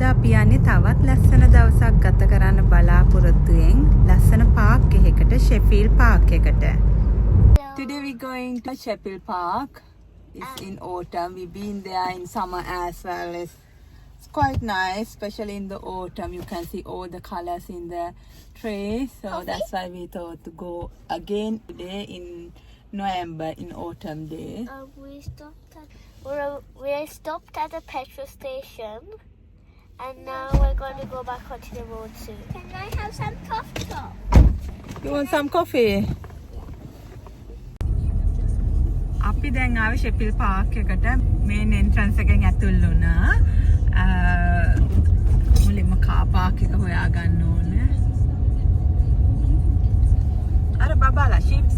අද අපි යන්නේ තවත් ලස්සන දවසක් ගත කරන්න බලාපොරොත්තුෙන් ලස්සන පාක් එකකට Sheffield Park එකට. Today we going to Sheffield Park. It's in autumn. We've been there in summer as well. It's quite nice, especially in the autumn. You can see all the colors in the trees. So that's why we thought to go again today in November, in autumn day. We stopped at a petrol station and now we're going to go back onto the road soon. Can I have some coffee? You want some coffee? අපි දැන් ආවේ Sheffield Park එකට. main entrance එකෙන් ඇතුල් වුණා. මුලින්ම car park එක හොයා ගන්න ඕනේ. අර බබාලා sheep.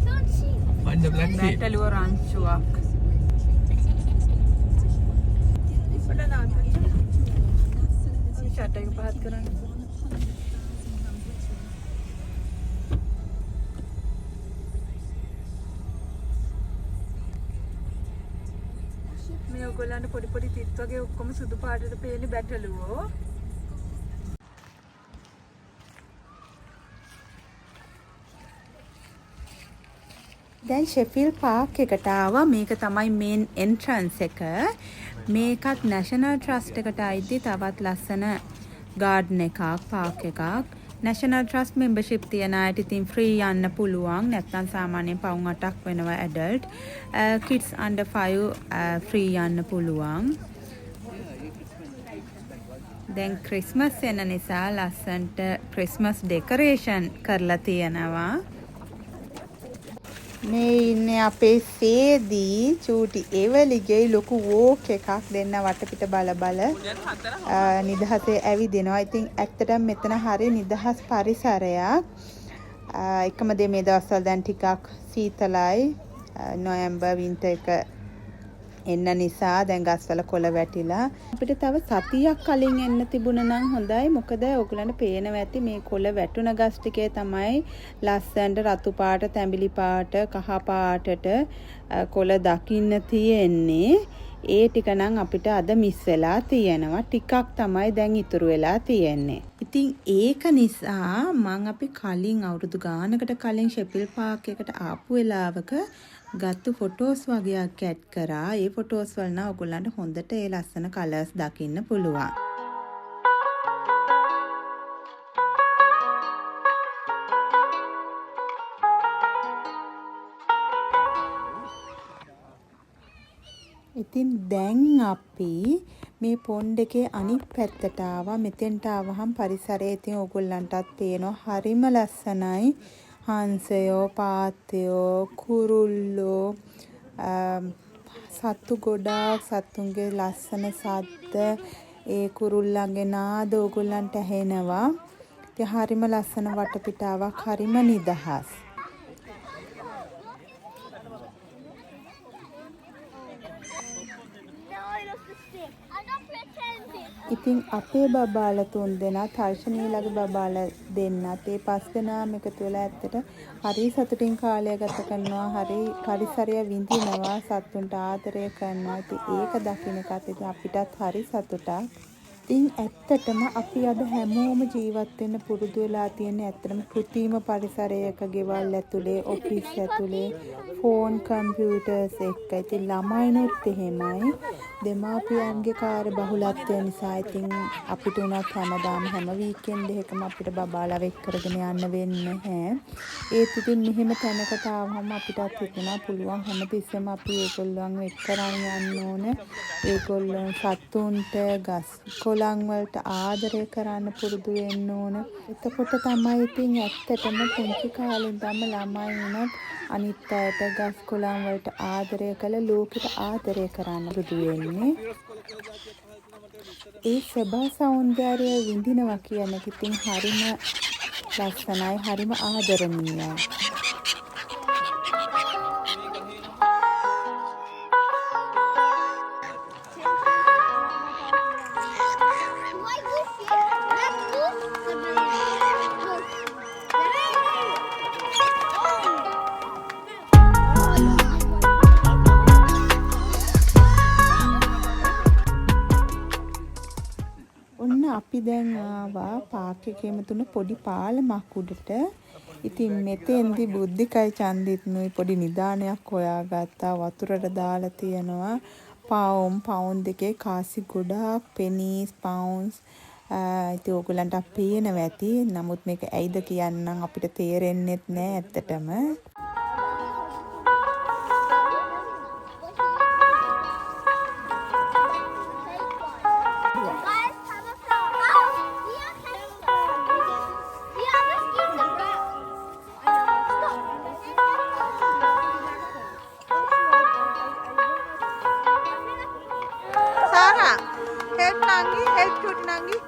Don't see. Find the black sheep. බැටළුව රංචුවක්. පොඩ නාන්න. ෂට් එක පහත් කරන්න. මේ ඔයගොල්ලන්ට පොඩි පොඩි තිත් වගේ ඔක්කොම සුදු පාටට පේන්නේ බැටළුවෝ. දැන් Sheffield Park එකට ආවා. මේක තමයි main entrance එක. මේකත් National Trust එකට අයිති තවත් ලස්සන garden එකක්, park එකක්. National Trust membership තියන අයට ඉතින් free යන්න පුළුවන්. නැත්නම් සාමාන්‍යයෙන් පවුම් 8ක් වෙනවා adult. Kids under 5 free යන්න පුළුවන්. දැන් Christmas එන නිසා ලස්සන්ට Christmas decoration කරලා තියෙනවා. මේ ඉන්නේ අපේ සේදී චූටි එවලිගේ ලොකු වෝක් එකක් දෙන්න වටපිට බල බල නිදහසේ ඇවිදිනවා. ඉතින් ඇත්තටම මෙතන හරිය නිදහස් පරිසරයක්. එකම දේ මේ දවස්වල දැන් ටිකක් සීතලයි. නොවැම්බර් වින්ටර් එක එන්න නිසා දැන් ගස්වල කොළ වැටිලා. අපිට තව සතියක් කලින් එන්න තිබුණා නම් හොඳයි. මොකද ඔයගලන්ට පේනවා ඇති මේ කොළ වැටුණ ගස් ටිකේ තමයි ලස්සනට රතු පාට, තැඹිලි පාට, කහ පාටට කොළ දකින්න තියෙන්නේ. ඒ ටික නම් අපිට අද මිස් වෙලා තියෙනවා. ටිකක් තමයි දැන් ඉතුරු වෙලා තියෙන්නේ. ඉතින් ඒක නිසා මම අපි කලින් අවුරුදු ගානකට කලින් Sheffield Park එකට ආපු වෙලාවක ගත්තු ෆොටෝස් වගේක් ඇඩ් කරා. ඒ ෆොටෝස් වල නම් ඔයගොල්ලන්ට හොඳට ඒ ලස්සන කලර්ස් දකින්න පුළුවන්. ඉතින් දැන් අපි මේ පොන්ඩ් එකේ අනිත් පැත්තට ආවා. මෙතෙන්ට ආවහම පරිසරය ඉතින් ඔයගොල්ලන්ටත් පේනවා හරිම ලස්සනයි. හංසයෝ, පාත්තයෝ, කුරුල්ලෝ, සත්තු ගොඩාක්, සත්තුන්ගේ ලස්සන සද්ද, ඒ කුරුල්ලන්ගේ නාද ඔයගොල්ලන්ට ඇහෙනවා. ඉතින් හරිම ලස්සන වටපිටාවක්, හරිම නිදහස්. ඉතින් අපේ බබාලා 3 දෙනා තර්ෂණීලගේ බබාලා දෙන්නත් ඒ 5 දෙනාම එකතු වෙලා ඇත්තට හරි සතුටින් කාලය ගත කරනවා. හරි පරිසරය විඳිනවා. සතුන්ට ආදරය කරනවා. ඉතින් ඒක දකින්න එකත් ඉතින් අපිටත් හරි සතුටක්. ඉතින් ඇත්තටම අපි අද හැමෝම ජීවත් වෙන්න පුරුදු වෙලා තියෙන්නේ ඇත්තටම කෘත්‍රිම පරිසරයක, ගෙවල් ඇතුලේ, ඔෆිස් ඇතුලේ, ෆෝන්, කම්පියුටර්ස් එක්ක. ඉතින් ළමයිනොත් එහෙමයි. දෙමාපියන්ගේ කාර්ය බහුලත්වය නිසා ඉතින් අපිට උනත් හැමදාම හැම වීකෙන්ඩ් එකකම අපිට බබාලා වෙක් කරගෙන යන්න වෙන්නේ නැහැ. ඒත් ඉතින් මෙහෙම තැනකට ආවම අපිටත් හිතනවා පුළුවන් හැමතිස්සෙම අපි ඒගොල්ලන් වෙක් කරන් යන්න ඕන. ඒගොල්ලන් සතුන්ට ගස් කොළන් වලට ආදරය කරන්න පුරුදු වෙන්න ඕන. එතකොට තමයි ඉතින් ඇත්තටම පුංචි කාලේ ඉඳන්ම ළමයි වුණත් අනිත් අයට ගස් කොළන් වලට ආදරය කළ ලෝකෙට ආදරය කරන්න පුරුදු වෙන්නේ. ඒ සබා සෞන්දර්යය විඳිනවා කියන එක ඉතින් හරිම ලස්සනයි, හරිම ආදරණීයයි. අපි දැන් ආවා පාක් එකේම තුන පොඩි පාලමක් උඩට. ඉතින් මෙතෙන්දි බුද්ධිකයි චන්දිත්නුයි පොඩි නිදානයක් හොයාගත්තා. වතුරට දාලා තියනවා පවුන් දෙකේ කාසි ගොඩාක් පෙනීස් පවුන්ස්. ඉතින් ඕගලන්ට පේනවා ඇති. නමුත් මේක ඇයිද කියන්නම් අපිට තේරෙන්නෙත් නෑ ඇත්තටම. Sarah, help Nangi, help Tut Nangi.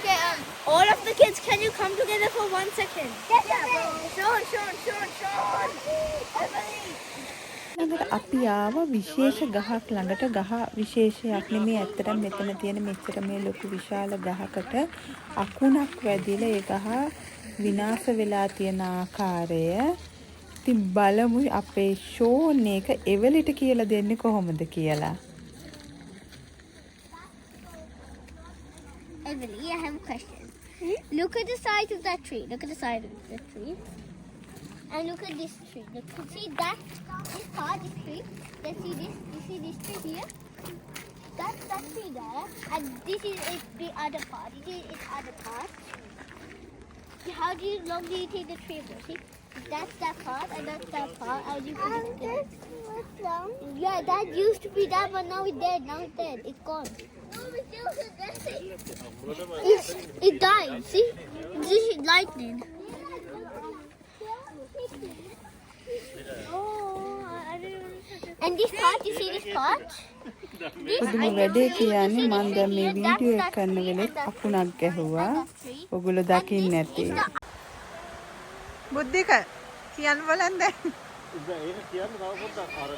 Okay, all of the kids, can you come together for 1 second? Sean. ළඟට අපි ආවා විශේෂ ගහක් ළඟට. ගහ විශේෂයක් නෙමෙයි ඇත්තටම මෙතන තියෙන මෙච්චර මේ ලොකු විශාල ගහකට අකුණක් වැදිලා ඒ ගහ විනාශ වෙලා තියෙන ආකාරය. ඉතින් බලමු අපේ ෂෝන් එක එවලිට කියලා දෙන්නේ කොහොමද කියලා. Emily, I have a question. Look at the size of that tree. Look at the size of the tree. And look at this tree. Look, see that? This part, this tree. Then see this. You see this tree here? That's that tree there. And this is the other part. This is its other part. How long do you take the tree for? See? That's that part and that's that part. And you put it together. Yeah, that used to be that, but now it's dead. Now it's dead. It's gone. It died. See? This is lightning. And this part, you see this part? පුදුම වැඩේ කියන්නේ මම දැන් මේ video එක කරන වෙලෙත් අකුණක් ගැහුවා. ඔයගොල්ලෝ දකින්න ඇති. බුද්ධික කියන්න බලන්න දැන්. ඒක කියන්න තව පොඩ්ඩක් අර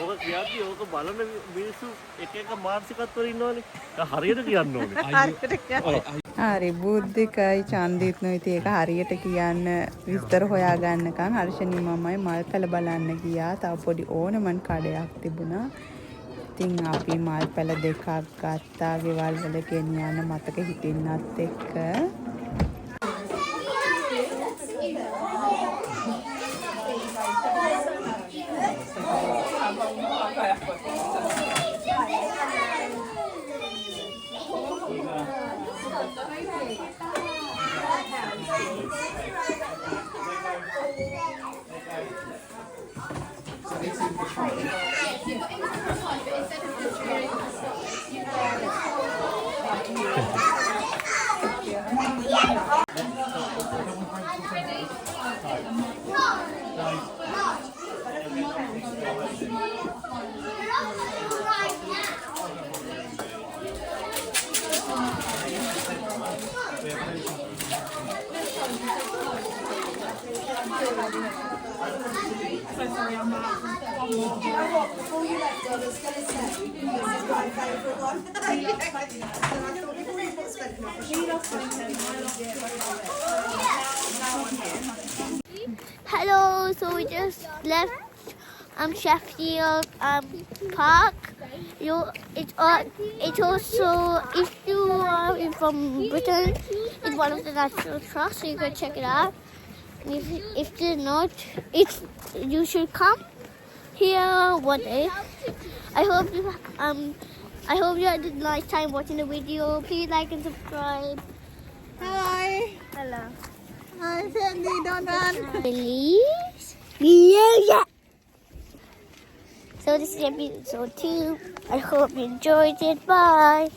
ඕක කියද්දි ඕක බලන මිනිස්සු එක එක මානසිකත්වවල ඉන්නවනේ. ඒක හරියට කියන්න ඕනේ. හරි බුද්ධිකයි චන්දිත්නුයි ඉතින් ඒක හරියට කියන්න විස්තර හොයාගන්නකම් හර්ෂණී මමයි මල්පැල බලන්න ගියා. තව පොඩි ඕනමන් කඩයක් තිබුණා. ඉතින් අපි මල්පැල දෙකක් ගත්තා ගෙවල් වල ගෙනියන්න මතක හිටින්නත් එක්ක. Hello, so we just left Sheffield Park. It's also, if you are from Britain, it's one of the national trusts, so you can check it out. And if you're not, you should come here one day. I hope you had a nice time watching the video. Please like and subscribe. Hi. Hello. Hi, Sandy. Don't run. Please. Yeah. So this is episode 2. I hope you enjoyed it. Bye.